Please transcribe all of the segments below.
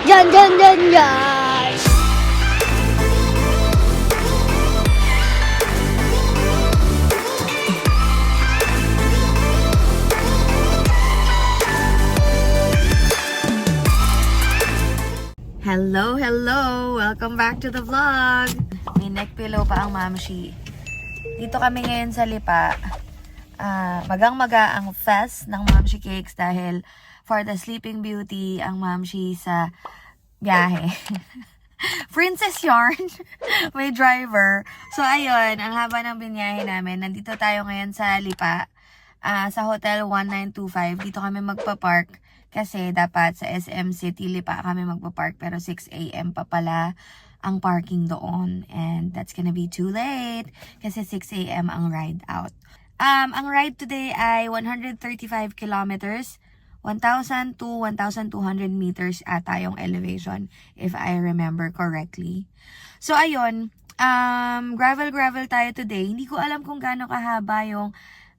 Dyan, dyan, dyan, dyan. Hello, hello! Welcome back to the vlog! May neck pillow pa ang mamshi. Dito kami ngayon sa Lipa. Magang-maga ang fest ng Mamshi Cakes dahil for the Sleeping Beauty ang mamshi sa biyahe. Princess Yarn! May driver. So ayun, ang haba ng binyahe namin. Nandito tayo ngayon sa Lipa. Sa Hotel 1925. Dito kami magpa-park. Kasi dapat sa SM City Lipa kami magpa-park. Pero 6 AM pa pala ang parking doon. And that's gonna be too late. Kasi 6 AM ang ride out. Ang ride today ay 135 kilometers. 1,000 to 1,200 meters ata yung elevation, if I remember correctly. So, ayun. Gravel tayo today. Hindi ko alam kung gaano kahaba yung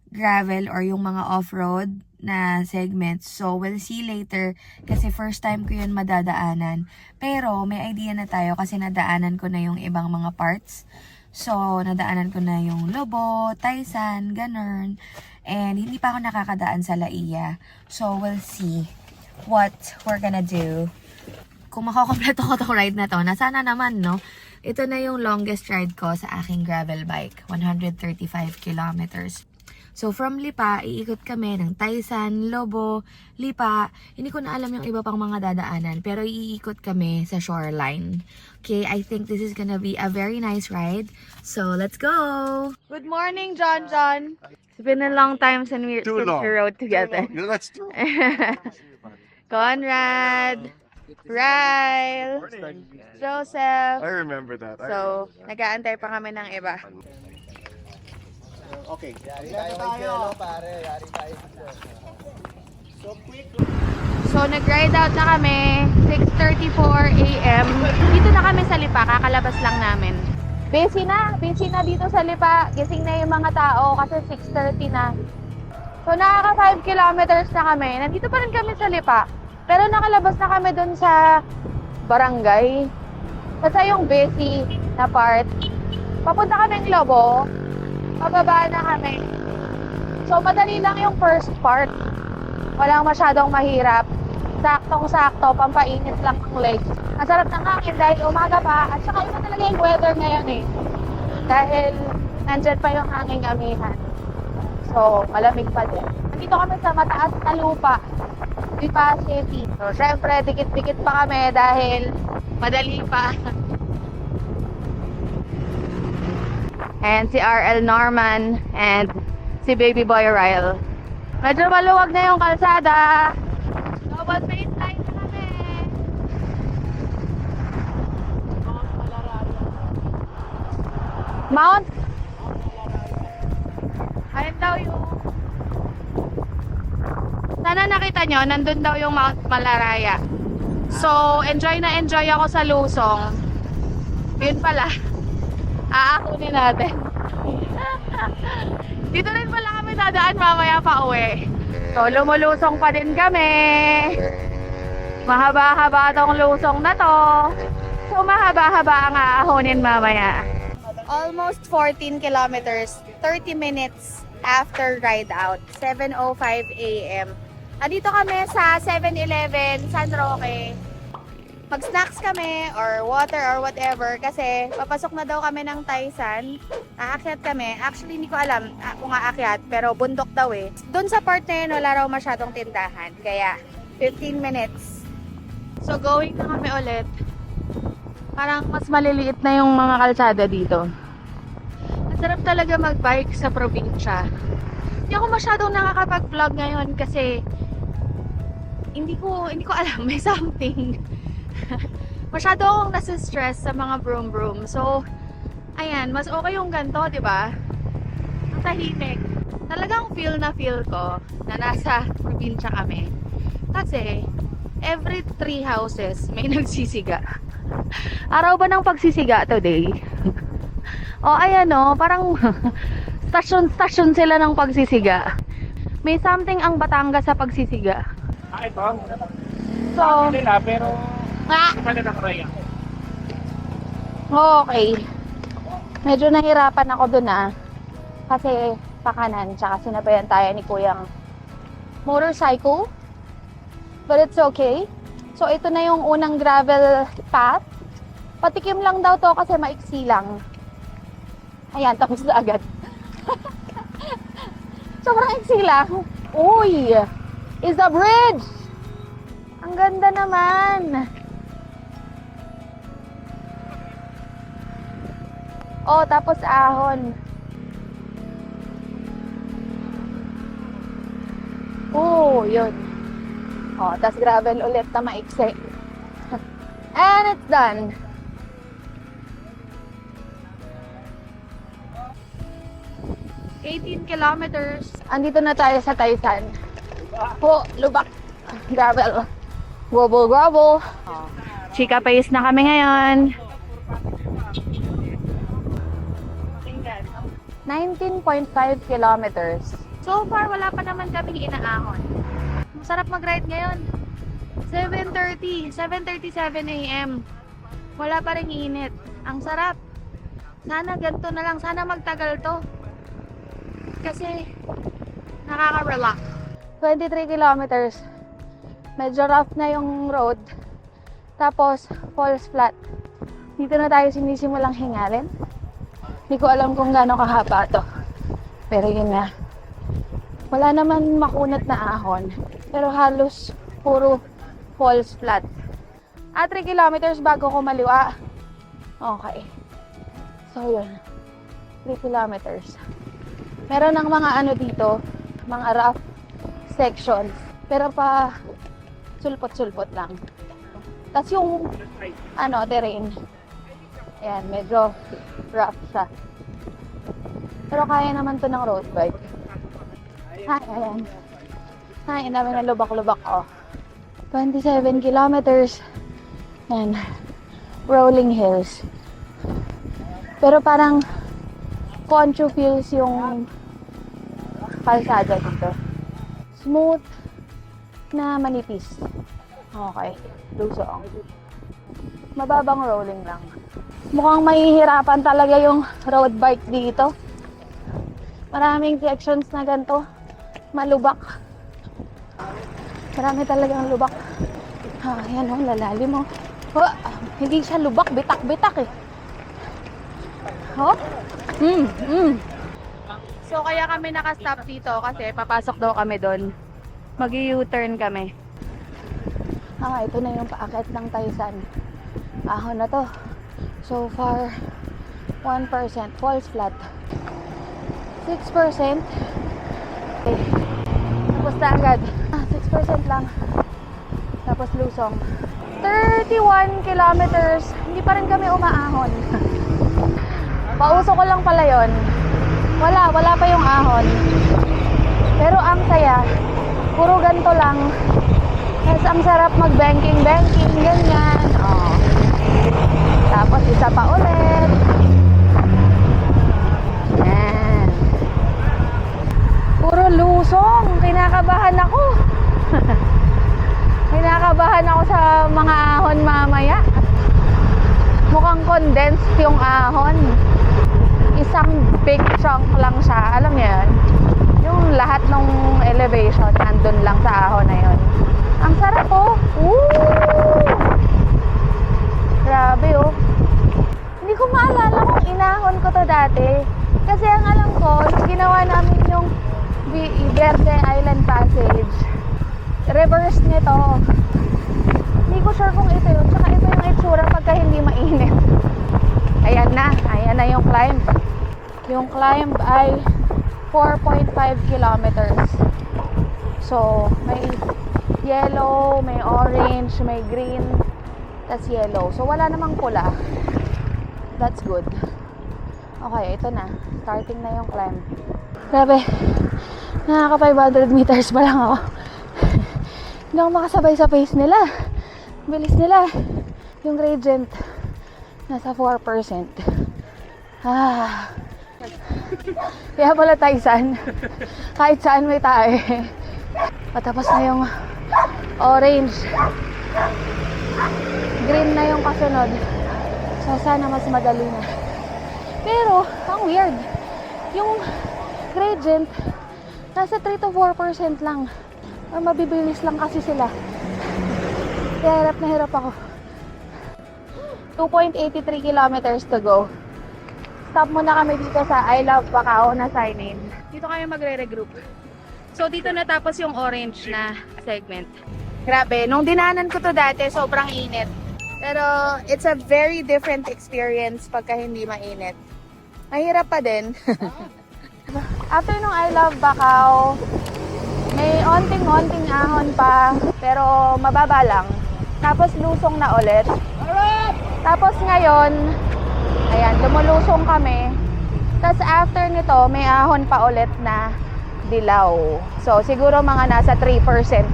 gravel or yung mga off-road na segments. So, we'll see later kasi first time ko yun madadaanan. Pero, may idea na tayo kasi nadaanan ko na yung ibang mga parts. So, nadaanan ko na yung Lobo, Taysan, ganun. And hindi pa ako nakakadaan sa Laia. So, we'll see what we're gonna do. Kung makakompleto ko tong ride na to, nasana naman, no? Ito na yung longest ride ko sa aking gravel bike. 135 kilometers. So, from Lipa, iikot kami ng Taysan, Lobo, Lipa. Hindi ko na alam yung iba pang mga dadaanan, pero iikot kami sa shoreline. Okay, I think this is gonna be a very nice ride. So, let's go! Good morning, John. It's been a long time since we rode together. Yeah, that's true. Conrad, Ryle, Joseph. I remember that. So, nag-aantay pa kami ng iba. Okay. Yari tayo kay Jello, pare. Yari tayo. So, nag-ride out na kami. 6:34 AM. Dito na kami sa Lipa. Kakalabas lang namin. Busy na dito sa Lipa. Gising na yung mga tao kasi 6:30 na. So, nakaka 5 kilometers na kami. Nandito pa rin kami sa Lipa. Pero nakalabas na kami dun sa barangay. Kasi yung busy na part. Papunta kaming Lobo. Pababa na kami. So, madali lang yung first part. Walang masyadong mahirap. Saktong-sakto, pampainit lang ng legs. Ang sarap ng hangin dahil umaga pa. At saka iba talaga yung weather ngayon eh. Dahil nandyan pa yung hanging amihan. So, malamig pa din. Nandito kami sa mataas na lupa. Lipa City. So, syempre, dikit-dikit pa kami dahil madali pa. And si RL Norman and si Baby Boy Ryle. Medyo maluwag na yung kalsada. Double face line na kami. Mount? Ayun daw yung... Sana nakita nyo, nandun daw yung Mount Malaraya. So, enjoy na enjoy ako sa Lusong. Yun pala. Aakunin natin. Dito rin pala kami dadaan mamaya pa uwi. So, lumulusong pa din kami. Mahaba-haba tong lusong na to. So, mahaba-haba ang aakunin mamaya. Almost 14 kilometers, 30 minutes after ride out. 7:05 AM. Andito kami sa 7-Eleven, San Roque. Mag-snacks kami or water or whatever kasi papasok na daw kami ng Taysan. Aakyat kami. Actually, hindi ko alam kung aakyat pero bundok daw eh. Doon sa part na yun, wala raw masyadong tindahan. Kaya, 15 minutes. So, going na kami ulit. Parang mas maliliit na yung mga kalsada dito. Masarap talaga mag-bike sa probinsya. Hindi ako masyadong nakakapag-vlog ngayon kasi hindi ko alam, may something. Masyado akong nasa-stress sa mga broom. So, ayan, mas okay yung ganito, di ba? Ang tahimik. Talagang feel ko na nasa probinsya kami. Kasi, every 3 houses may nagsisiga. Araw ba ng pagsisiga today? O, ayan o, parang stasyon sila ng pagsisiga. May something ang Batangas sa pagsisiga. Ito? So, nila, pero Okay. Medyo nahirapan ako dun kasi pakanan, tsaka sinabayan tayo ni Kuyang motorcycle. But it's okay. So ito na yung unang gravel path. Patikim lang daw to kasi maiksi lang. Ayan, tapos na agad. Sobrang iksi lang. Uy! Is the bridge! Ang ganda naman! Oh, tapos ahon. Oh, yun. Oh, tapos gravel ulit na maiksi. And it's done. $18 kilometers. Andito na tayo sa Taysan. Oh, lubak. Gravel. Gravel. Oh. Chika pace na kami ngayon. 19.5 kilometers. So far, wala pa naman kaming inaahon. Masarap mag-ride ngayon. 7:37 a.m. Wala pa ring init. Ang sarap. Sana ganito na lang. Sana magtagal to. Kasi nakaka-relax. 23 kilometers. Medyo rough na yung road. Tapos, falls flat. Dito na tayo sinisimulang hingalin. Hindi ko alam kung gaano kahaba to. Pero yun na. Wala naman makunat na ahon. Pero halos puro falls flat. 3 kilometers bago ko maliwa. Okay. So yun. 3 kilometers. Meron ng mga ano dito, mga rough sections. Pero pa sulpot-sulpot lang. Tapos yung terrain. Ayan, medyo rough siya. Pero kaya naman to ng road bike. Ayan. Ang dami ng lubak-lubak, oh. 27 kilometers. Ayan. Rolling hills. Pero parang poncho feels yung kalsada dito. Smooth na manipis. Okay. Lusong. Mababang rolling lang. Mukhang mahihirapan talaga yung road bike dito. Maraming sections na ganito. Malubak. Marami talagang lubak. Ayan o, lalalim mo. Hindi siya lubak, bitak-bitak eh. So kaya kami nakastop dito kasi papasok daw kami doon. Mag-U-turn kami. Ito na yung paakit ng Taysan. Ahon na to. So far, 1%. Falls flat. 6%. Okay. Tapos na agad. 6% lang. Tapos lusong. 31 kilometers. Hindi pa rin kami umaahon. Pauso ko lang pala yon. Wala pa yung ahon. Pero ang saya. Puro ganito lang. Tapos ang sarap mag-banking, ganyan. Oh. Tapos isa pa ulit. Yan. Puro lusong. Kinakabahan ako. Kinakabahan ako sa mga ahon mamaya. Mukhang condensed yung ahon. Isang big chunk lang siya. Alam niyo yun? Yung lahat ng elevation nandun lang sa ahon na yun. Ang sarap oh. Grabe oh. Hindi ko maalala kung inahon ko to dati. Kasi ang alam ko, ginawa namin yung Verde Island Passage. Reverse nito. Hindi ko sure kung ito yun. Tsaka ito yung itsura pagka hindi mainit. Ayan na yung climb. Yung climb ay 4.5 kilometers. So, may yellow, may orange, may green, tas yellow. So, wala namang pula. That's good. Okay, ito na. Starting na yung climb. Grabe. Nakaka 500 meters pa lang ako. Hindi ako makasabay sa pace nila. Bilis nila. Yung gradient, nasa 4%. Kaya pala Taysan. Kahit saan may tae. Patapos na yung orange. green na yung kasunod. So, sana mas madali na. Pero, ang weird. Yung gradient, nasa 3 to 4% lang. Mabibilis lang kasi sila. Kaya hirap na hirap ako. 2.83 kilometers to go. Stop muna kami dito sa I Love Bacao na signage. Dito kami magre-regroup. So, dito natapos yung orange na segment. Grabe, nung dinaanan ko to dati, sobrang init. Pero, it's a very different experience pagka hindi mainit. Mahirap pa din. After nung I Love Bacao, may onting-onting ahon pa, pero mababa lang. Tapos lusong na ulit. Tapos ngayon, ayan, lumulusong kami. Tapos after nito, may ahon pa ulit na dilaw. So, siguro mga nasa 3%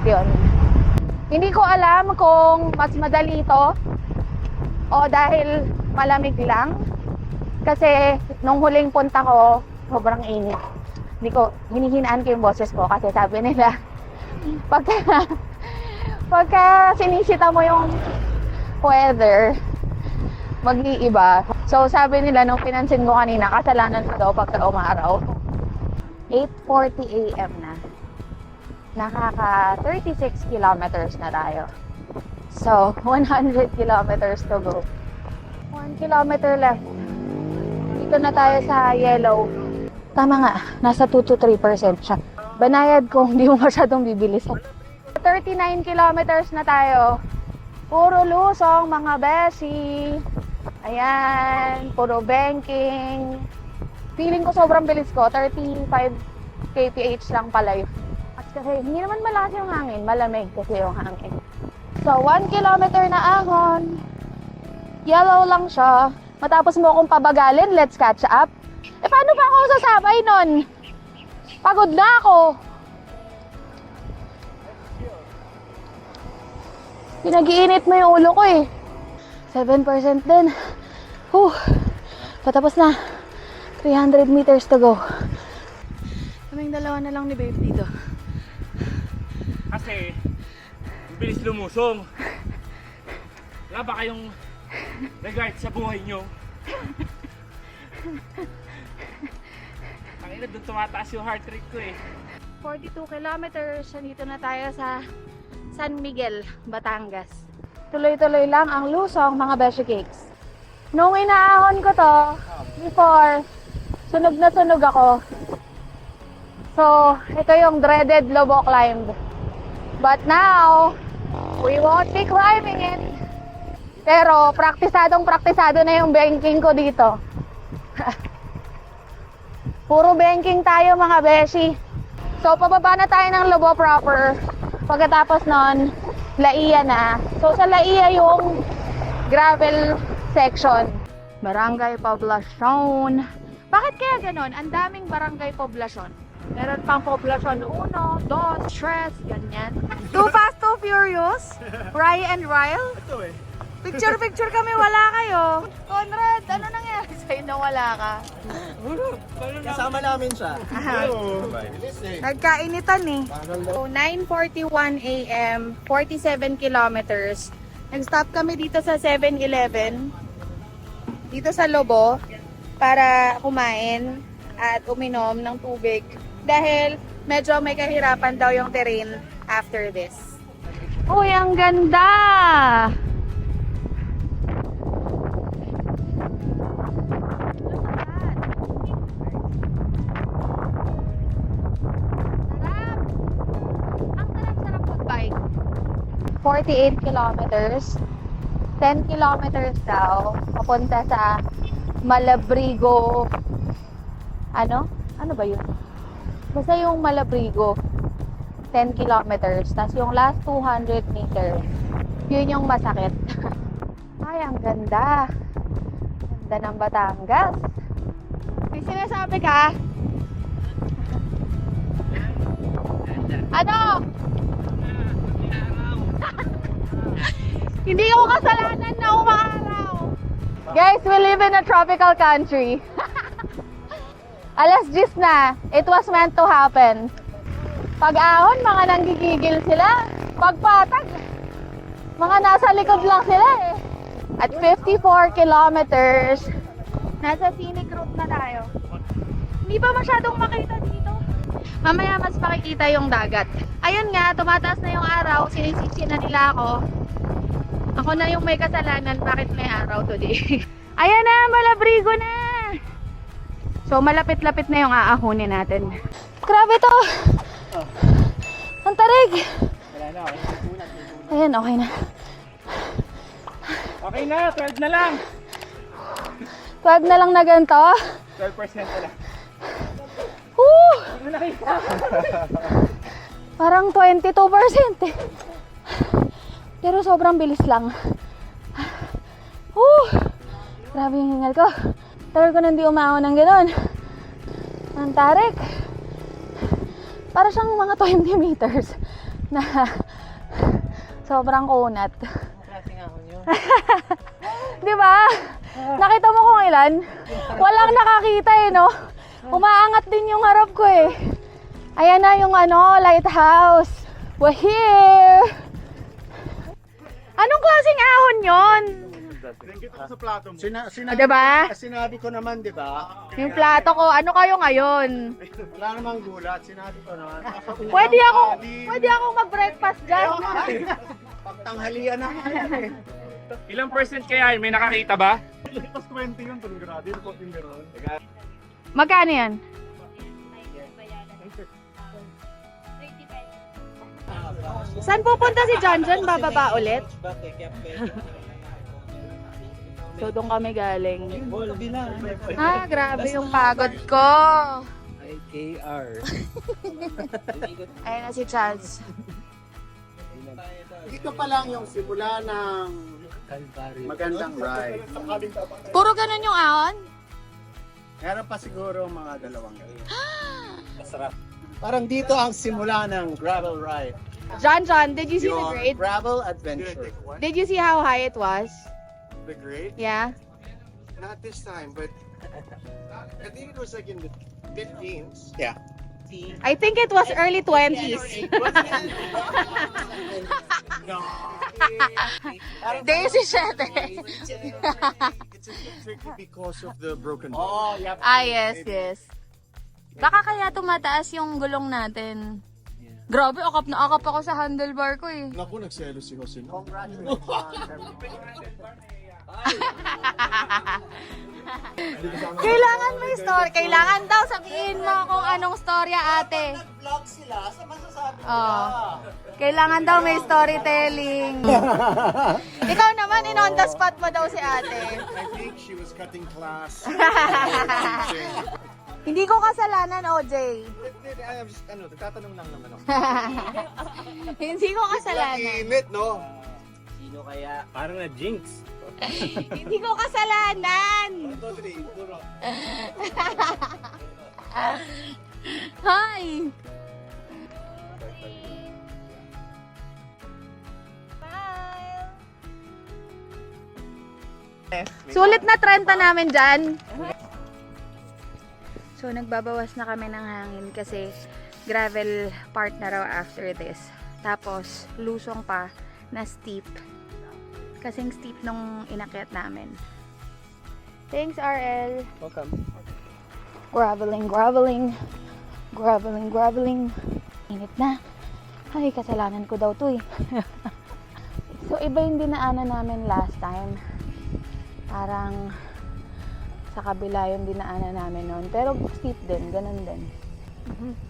yon. Hindi ko alam kung mas madali ito o dahil malamig lang. Kasi nung huling punta ko, sobrang init. Hinihinaan ko yung boses ko kasi sabi nila, pagka sinisita mo yung weather, mag-iiba. So, sabi nila, nung pinansin ko kanina, kasalanan ko daw pagka umaraw. 8:40 AM na. Nakaka 36 kilometers na tayo. So, 100 kilometers to go. 1 kilometer left. Dito na tayo sa yellow. Tama nga, nasa 2 to 3% siya. Banayad kung hindi mo masyadong bibilis. 39 kilometers na tayo. Puro lusong, mga beshi. Ayan, puro banking. Feeling ko sobrang bilis ko. 35 kph lang pala yun. At kasi hindi naman malakas yung hangin. Malamig kasi yung hangin. So, 1 kilometer na ahon. Yellow lang siya. Matapos mo akong pabagalin, let's catch up. Paano pa ako sasabay nun? Pagod na ako. Pinag-iinit mo yung ulo ko eh. 7% din. Patapos na. 300 meters to go. Kaming dalawa na lang ni babe dito. Kasi, bilis lumusong. Wala ba kayong regard sa buhay nyo? Tangina, doon tumataas yung heart rate ko eh. 42 kilometers. Nandito na tayo sa San Miguel, Batangas. Tuloy-tuloy lang ang lusong, mga beshi cakes. Nung inaahon ko to, before, sunog na sunog ako. So, ito yung dreaded Lobo climb. But now, we won't be climbing it. Pero, praktisado na yung banking ko dito. Puro banking tayo, mga beshi. So, pababa na tayo ng Lobo proper. Pagkatapos nun, Laia na. So, sa Laia yung gravel section. Barangay Poblacion. Bakit kaya ganon? Ang daming barangay poblasyon. Meron pang poblasyon 1, 2, 3, ganyan. Too Fast, Too Furious? Rye and Ryle? Ito eh. Picture kami, wala kayo. Conrad, ano nangyari sa'yo na wala ka? Kasama namin siya. Nagkainitan eh. So, 9:41 AM, 47 kilometers. Nag-stop kami dito sa 7-Eleven. Dito sa Lobo. Para kumain at uminom ng tubig. Dahil medyo may kahirapan daw yung terrain after this. Uy, ang ganda! Ang sarap mag-bike. 48 kilometers. 10 kilometers daw. Papunta sa Malabrigo. Ano ba yun? Basta yung Malabrigo. 10 kilometers. Tapos yung last 200 meters. Yun yung masakit. Ay, ang ganda. Ganda ng Batangas. May sinasabi ka? Ano? Hindi ko kasalanan na umaaraw. Guys, we live in a tropical country. Alas 10 na. It was meant to happen. Pag-ahon, mga nanggigigil sila. Pagpatag, mga nasa likod lang sila eh. At 54 kilometers, nasa scenic route na tayo. Hindi pa masyadong makita dito. Mamaya mas makikita yung dagat. Ayun nga, tumataas na yung araw. Sinisisi na nila ako. Ako na yung may kasalanan bakit may araw today. Ayan na, Malabrigo na! So, malapit-lapit na yung aahunin natin. Grabe to! Ang tarig! Wala na, okay. Ayan, okay na. Okay na, 12 na lang. 12 na lang na ganito. 12% na lang. Woo! Parang 22% eh. Pero sobrang bilis lang. Woo! Grabe yung hingal ko. Tagal ko nang di umahon ng gano'n. Ang tarik. Para siyang mga 20 meters na sobrang kunat. Di ba? Nakita mo kung ilan? Walang nakakita eh, no? Umaangat din yung harap ko eh. Ayan na yung lighthouse. We're here! Anong klaseng ahon yon? Sa plato mo. Diba? Sinabi ko naman, di ba? Yung plato ko, ano kayo ngayon? Wala namang gulat, sinabi ko naman. Pwede akong mag-breakfast dyan. Pagtanghalian na eh. Ilang percent kaya yun? May nakakita ba? Pas 20 yun, panigurado yun, konting gano'n. Magkano yan? Saan pupunta si John John? Bababa ulit? So, doon kami galing. Grabe yung pagod ko. IKR. Ayan na si Chaz. Dito pa lang yung simula ng magandang ride. Puro ganun yung ahon? Meron pa siguro mga dalawang. Masarap. Parang dito ang simula ng gravel ride. John John, did you see the Yung grade? gravel adventure. Did you see how high it was? The grade? Yeah? Not this time, but I think it was like in the 15s. Yeah. I think it was early 20s. No. Daisy 7. It's a bit tricky because of the broken boat. Oh, yeah. Yes. Baka kaya tumataas yung gulong natin. Grabe, akap na akap ako sa handlebar ko eh. Naku, nagselo si Jose. Kailangan may story. Kailangan daw sabihin mo kung anong storya, ate. Vlog sila, sa masasabi Kailangan daw may storytelling. Ikaw naman, in on the spot mo daw si ate. I think she was cutting class. Hindi ko kasalanan, OJ. I'm just, nagtatanong lang naman ako. Hindi ko kasalanan. Init, no? Sino kaya? Parang na-jinx. Hindi ko kasalanan. Hi! Sulit na 30 namin dyan. So, nagbabawas na kami ng hangin kasi gravel part na raw after this. Tapos, lusong pa na steep. Kasing steep nung inakyat namin. Thanks, RL. Welcome. Graveling. Init na. Ay, kasalanan ko daw to eh. So, iba yung dinaanan namin last time. Parang sa kabila yung dinaanan namin noon. Pero steep din, ganun din.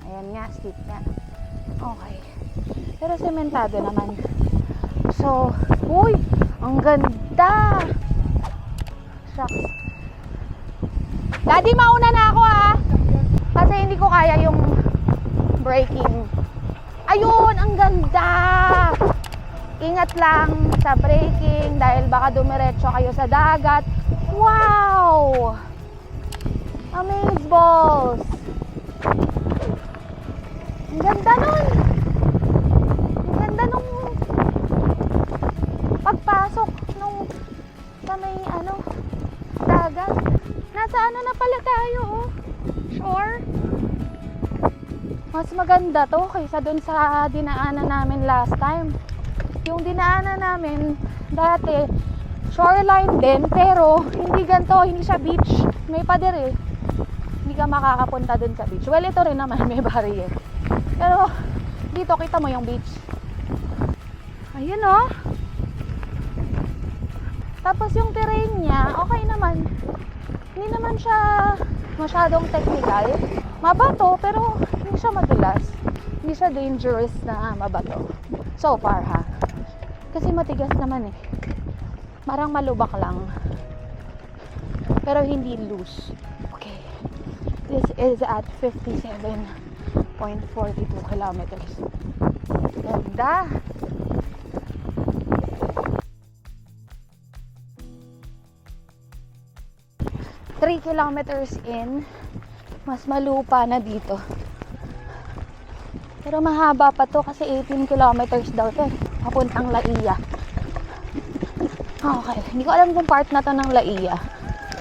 Ayan nga, steep nga. Okay. Pero sementado naman. So, uy! Ang ganda! Shucks. Daddy, mauna na ako ha! Kasi hindi ko kaya yung braking. Ayun! Ang ganda! Ingat lang sa braking dahil baka dumiretso kayo sa dagat. Wow! Amazeballs! Ang ganda nun! Ang ganda nung pagpasok nung sa may dagat. Nasa na pala tayo, oh. Shore. Mas maganda to kaysa dun sa dinaanan namin last time. Yung dinaanan namin dati, shoreline din, pero hindi ganito, hindi siya beach. May pader eh. Hindi ka makakapunta dun sa beach. Well, ito rin naman, may barrier. Pero, dito kita mo yung beach. Ayun oh. Tapos yung terrain niya, okay naman. Hindi naman siya masyadong technical. Mabato, pero hindi siya madulas. Hindi siya dangerous na mabato. So far ha. Kasi matigas naman eh. Parang malubak lang. Pero hindi loose. Okay. This is at 57.42 kilometers. Ganda! Three kilometers in, mas malupa na dito. Pero mahaba pa to kasi 18 kilometers daw to. Papuntang Laia. Okay, hindi ko alam kung part na to ng Laia.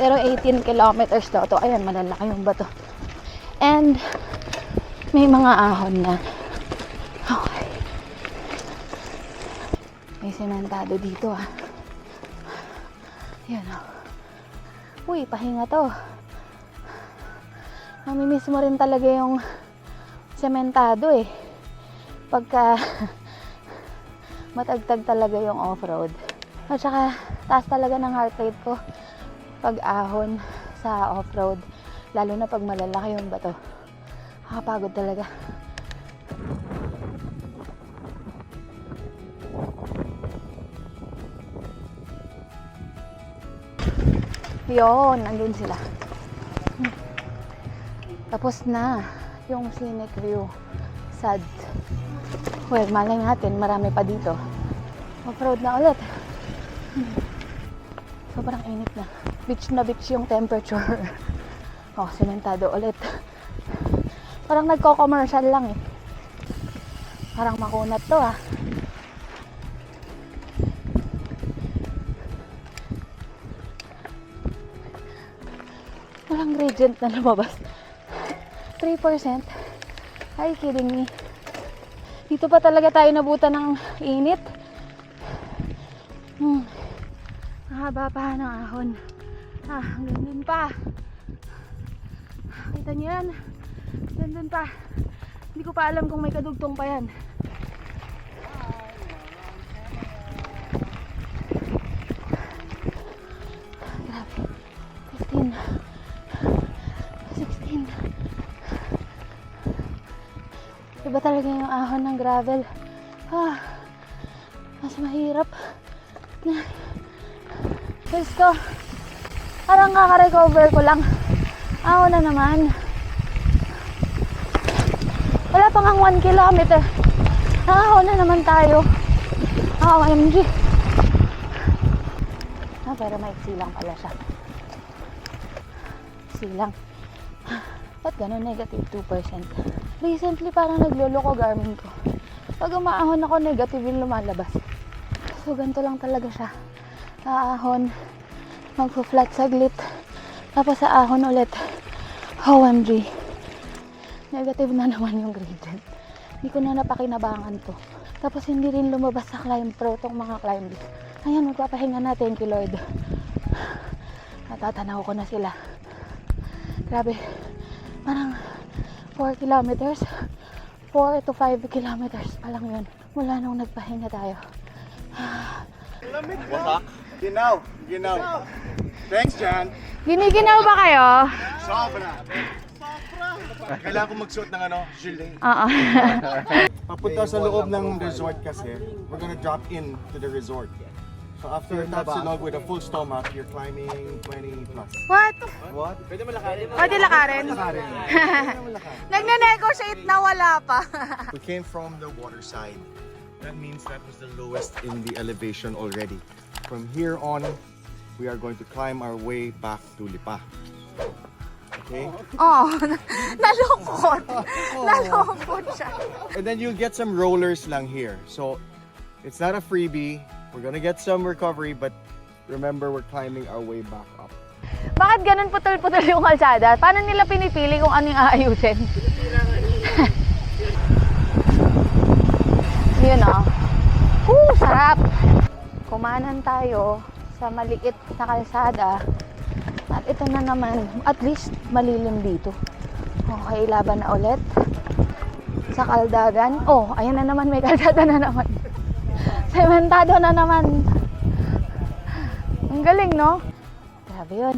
Pero 18 kilometers daw to. Ayan, malalaki yung bato. And may mga ahon na. Okay. May sementado dito ah. Yan oh. Uy, pahinga to. Namimiss mo rin talaga yung sementado eh. Pagka matagtag talaga yung off-road. At saka, taas talaga ng heart rate ko pag ahon sa off-road. Lalo na pag malalaki yung bato. Nakapagod talaga. Yun, nandun sila. Tapos na yung scenic view. Sad. Well, malay natin, marami pa dito. Off-road na ulit. Sobrang init na. Beach yung temperature. Oh, sementado ulit. Parang nagko-commercial lang eh. Parang makunat to ah. Walang gradient na lumabas. 3%. Are you kidding me? Dito pa talaga tayo nabutan ng init. Mahaba pa ng ahon. Hanggang dun pa. Kita niyo yan? Hanggang dun pa. Hindi ko pa alam kung may kadugtong pa yan. Grabe. 15. 16. Iba talaga yung ahon ng gravel. Mas mahirap. Let's go. Parang kaka-recover ko lang. Ahon na naman. Wala pang ang 1 kilometer. Ahon na naman tayo. OMG. Pero may silang pala siya. Silang. Ba't ganun? Negative 2%. Recently parang nagluloko Garmin ko. Pag umaahon ako, negative yung lumalabas. So ganito lang talaga siya. Aahon, magpo-flat saglit, tapos aahon ulit. OMG. Negative na naman yung gradient. Hindi ko na napakinabangan to. Tapos hindi rin lumabas sa Climb Pro tong mga climb list. Ayan, magpapahinga na. Thank you Lord. Natatanaw ko na sila. Grabe. Parang 4 kilometers. 4 to 5 kilometers pa lang yun. Mula nung nagpahinga tayo. Wasak. Ginaw. Thanks, Jan. Giniginaw ba kayo? Sobra. Kailangan ko magsuot ng gilet. Oo. Papunta sa loob ng resort kasi, we're gonna drop in to the resort. So after Tapsilog with a full stomach, you're climbing 20 plus. What? What? Pwede malakarin. Pwede lakarin? Nagne-negotiate na wala pa. We came from the water side. That means that was the lowest in the elevation already. From here on, we are going to climb our way back to Lipa. Okay? Oh, nalungkot. Nalungkot siya. And then you'll get some rollers lang here. So it's not a freebie. We're gonna get some recovery, but remember, we're climbing our way back up. Bakit ganun putol-putol yung kalsada? Paano nila pinipili kung ano yung aayusin? Yun o. Sarap! Kumanan tayo sa maliit na kalsada. At ito na naman, at least malilim dito. Okay, laban na ulit sa kaldagan. Oh, ayan na naman, may kalsada na naman. Sementado na naman. Ang galing, no? Grabe yun.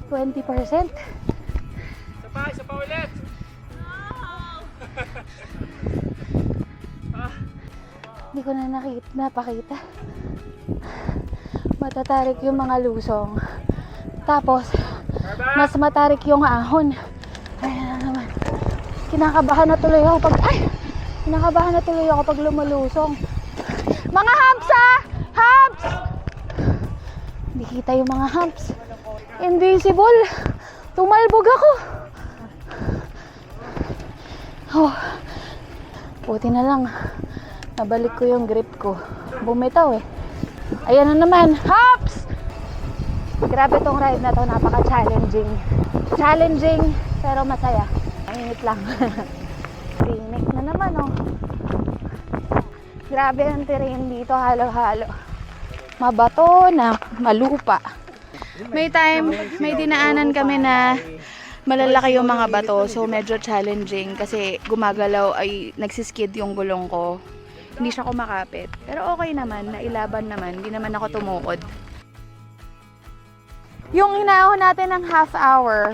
20%. Isa pa ulit. Hindi ko na napakita. Matatarik yung mga lusong. Tapos, mas matarik yung ahon. Ayan na naman. Kinakabahan na tuloy ako pag lumalusong. Mga humps, ah! Humps! Hindi kita yung mga humps. Invisible. Tumalbog ako. Oh. Buti na lang. Nabalik ko yung grip ko. Bumitaw eh. Ayan na naman. Hops! Grabe tong ride na to. Napaka-challenging. Challenging, pero masaya. Mainit lang. Tinik na naman, oh. Grabe ang terrain dito. Halo-halo. Mabato na malupa. May dinaanan kami na malalaki yung mga bato. So, medyo challenging. Kasi gumagalaw ay nagsiskid yung gulong ko. Hindi siya kumakapit. Pero okay naman, nailaban naman. Hindi naman ako tumukod. Yung hinahon natin ng half hour,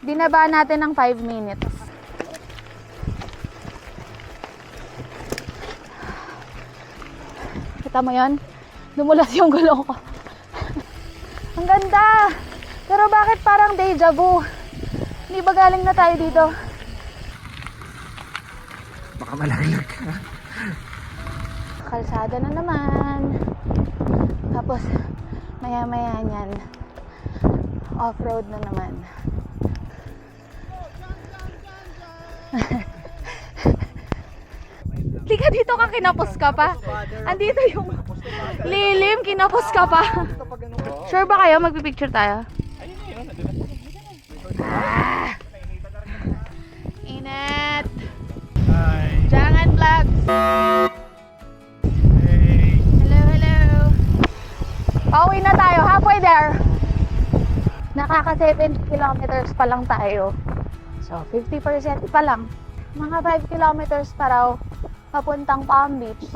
binaba natin ng 5 minutes. Kita mo yun? Dumulas yung gulong ko. Ang ganda! Pero bakit parang deja vu? Hindi ba galing na tayo dito? Baka malaglag ka. Kalsada na naman. Tapos maya-maya niyan off-road na naman. Lika dito ka, kinapos ka pa. Andito yung lilim, kinapos ka pa. Sure ba kayo? Magpipicture tayo? Inat! Jangan vlogs! Hello! Pauwi na tayo, halfway there. Nakaka 7 kilometers pa lang tayo. So, 50% pa lang. Mga 5 kilometers pa raw papuntang Palm Beach.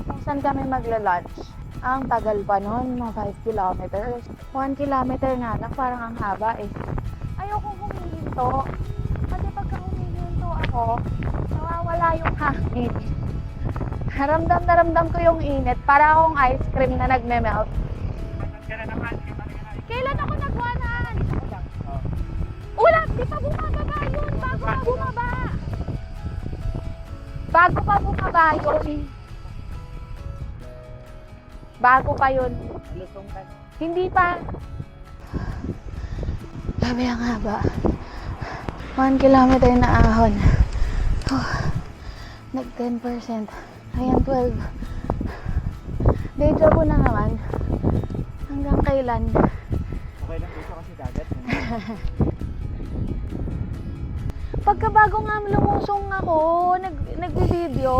Kung saan kami magla-lunch. Ang tagal pa nun, mga 5 kilometers. 1 kilometer nga lang, parang ang haba eh. Ayokong humihinto. Kasi pagka humihinto ako, nawawala yung hangin. Ramdam ko yung init. Para akong ice cream na nagme-melt. Kailan ako nagwanan? Ulat! Di pa bumababa yun! Bago pa bumaba! Bago pa bumaba yun. Bago pa yun. Hindi pa. Grabe ang haba. 1 kilometer na ahon. Nag 10%. Ayan, 12. Deja vu na naman. Hanggang kailan? Okay lang dito kasi dagat. Pagkabago nga lumusong ako, nag-video.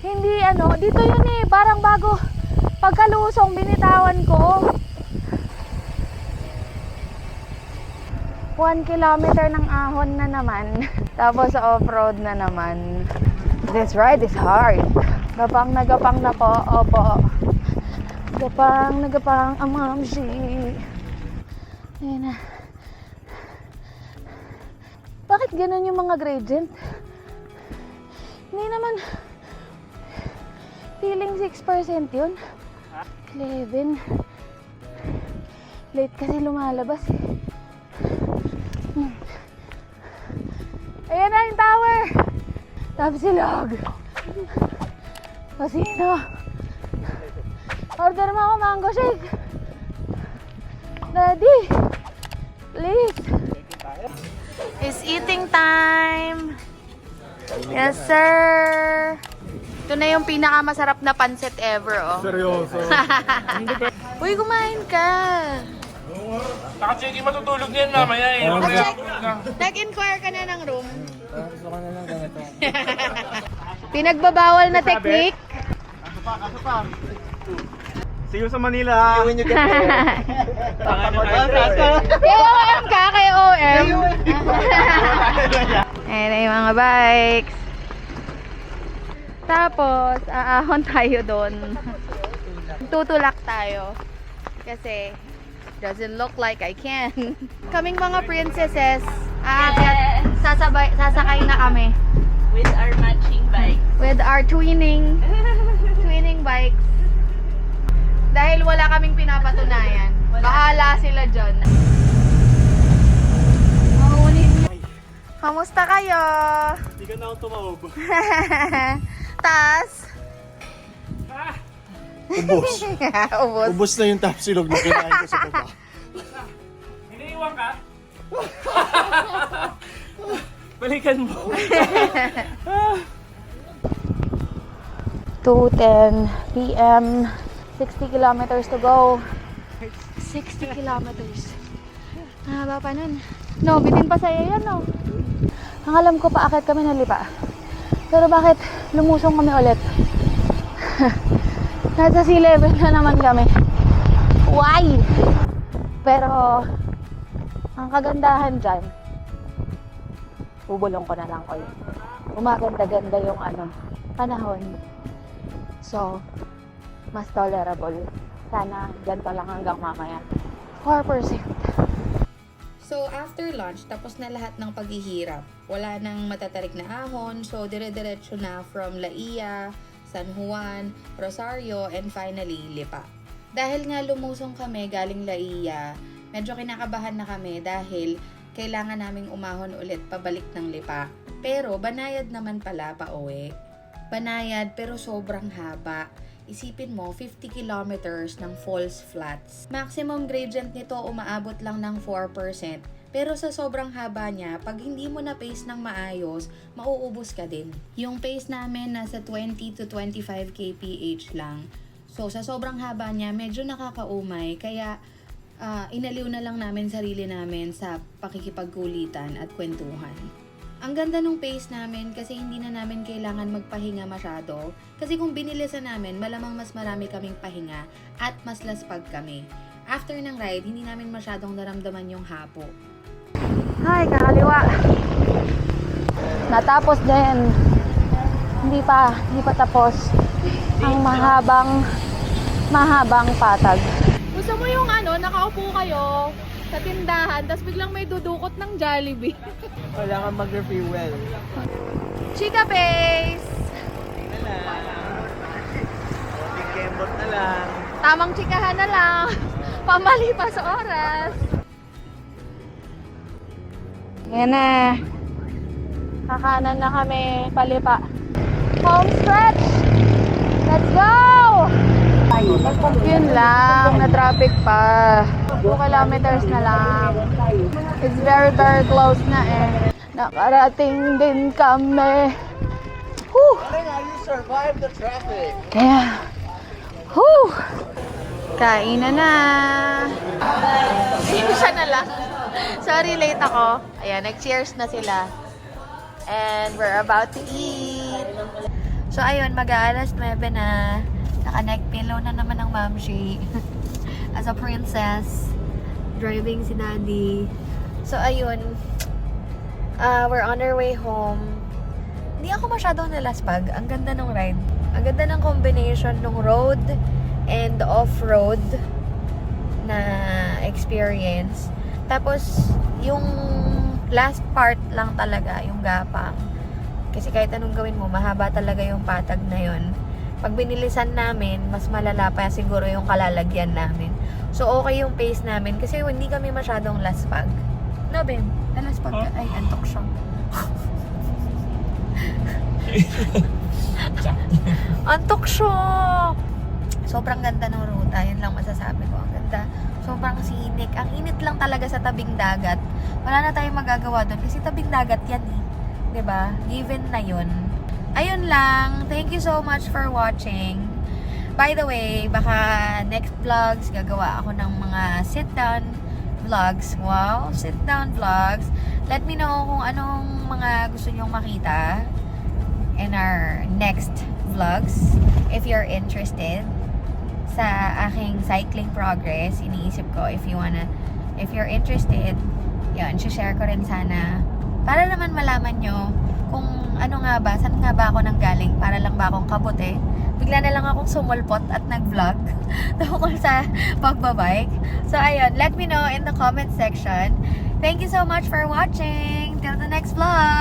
Hindi dito yun eh, parang bago. Pagkalusong, binitawan ko. 1 kilometer ng ahon na naman. Tapos off-road na naman. This ride is hard. Nagapang na po. Opo. Nagapang ang mamsi. Ayan na. Bakit ganun yung mga gradient? Hindi naman. Feeling 6% yun. 11. Late kasi lumalabas eh. Ayan na yung tower. Tapsilog. O sino? Order mo ako mango shake. Ready? Please. It's eating time. Yes, sir. Ito na yung pinakamasarap na pancit ever, oh. Seryoso. Uy, kumain ka. Naka-check, matutulog niyan mamaya eh. Check. Nag-inquire ka na ng room. Gusto ko na lang ganito. Pinagbabawal na technique. Kaso pa. See you sa Manila. When you get there. KOM ka, KOM. Ayan na yung mga bikes. Tapos, aahon tayo doon. Tutulak tayo. Kasi, doesn't look like I can. Kaming mga princesses, sasakay na kami. With our matching bike. With our twinning bikes. Dahil wala kaming pinapatunayan. Bahala sila dyan. Kamusta kayo? Hindi ka na ako tumawag. Tas? Ubus. Ubus. Ubus na yung tapsilog na kinain ko sa baba. Iniiwan ka? Balikan mo. 2:10 p.m. 60 kilometers to go. 60 kilometers. Haba pa nun. No, bitin pa sa'yo yan, no? Ang alam ko, paakit kami ng Lipa. Pero bakit lumusong kami ulit? Nasa sea level na naman kami. Why? Pero, ang kagandahan dyan, bubulong ko na lang ko yun. Umaganda-ganda yung panahon. So, mas tolerable. Sana ganito lang hanggang mamaya. 4%. So, after lunch, tapos na lahat ng paghihirap. Wala nang matatarik na ahon, so dire-diretso na from Laia, San Juan, Rosario, and finally, Lipa. Dahil nga lumusong kami galing Laia, medyo kinakabahan na kami dahil kailangan naming umahon ulit pabalik ng Lipa. Pero banayad naman pala pa uwi. Banayad pero sobrang haba. Isipin mo, 50 kilometers ng falls flats. Maximum gradient nito umaabot lang ng 4%. Pero sa sobrang haba niya, pag hindi mo na pace ng maayos, mauubos ka din. Yung pace namin nasa 20 to 25 kph lang. So sa sobrang haba niya, medyo nakakaumay. Kaya inaliw na lang namin sarili namin sa pakikipagkulitan at kwentuhan. Ang ganda nung pace namin kasi hindi na namin kailangan magpahinga masyado. Kasi kung binilisan namin, malamang mas marami kaming pahinga at mas laspag kami. After ng ride, hindi namin masyadong naramdaman yung hapo. Ay, kakaliwa. Natapos din. Hindi pa tapos ang mahabang patag. Gusto mo yung nakaupo kayo sa tindahan, tapos biglang may dudukot ng Jollibee. Wala kang mag-refuel. Chika face! Kembot na lang. Tamang chikahan na lang. Pamalipas sa oras. Yan na. Kakanan na kami palipa. Home stretch! Let's go! Yun lang, na-traffic pa. 2 kilometers na lang. It's very, very close na eh. Nakarating din kami. Whew! You survived the traffic. Yeah. Whew! Kainan na. Isa na lang. Sorry, late ako. Ayan, nag-cheers na sila. And we're about to eat. So, ayun, mag-aalas 9 na. Naka-neck pillow na naman ng mamshi. As a princess. Driving si daddy. So, ayun. We're on our way home. Hindi ako masyadong nalaspag. Ang ganda ng ride. Ang ganda ng combination ng road and off-road na experience. Tapos, yung last part lang talaga, yung gapang. Kasi kahit anong gawin mo, mahaba talaga yung patag na yun. Pag binilisan namin, mas malala pa siguro yung kalalagyan namin. So, okay yung pace namin kasi hindi kami masyadong laspag. No, Ben? Nalaspag ka? Ay, antok siya. Antok siya! Sobrang ganda ng ruta. Yun lang masasabi ko. Ang ganda. Sobrang scenic. Ang init lang talaga sa tabing dagat. Wala na tayong magagawa doon kasi tabing dagat yan eh. 'Di ba? Given na yun. Ayun lang. Thank you so much for watching. By the way, baka next vlogs, gagawa ako ng mga sit-down vlogs. Wow, sit-down vlogs. Let me know kung anong mga gusto nyong makita in our next vlogs. If you're interested. sa aking cycling progress. Iniisip ko if you're interested, yun, share ko rin sana para naman malaman nyo kung ano nga ba, saan nga ba ako nanggaling, para lang ba akong kabote. Bigla na lang akong sumulpot at nag-vlog tungkol sa pagbabike. So ayun, let me know in the comment section. Thank you so much for watching. Till the next vlog!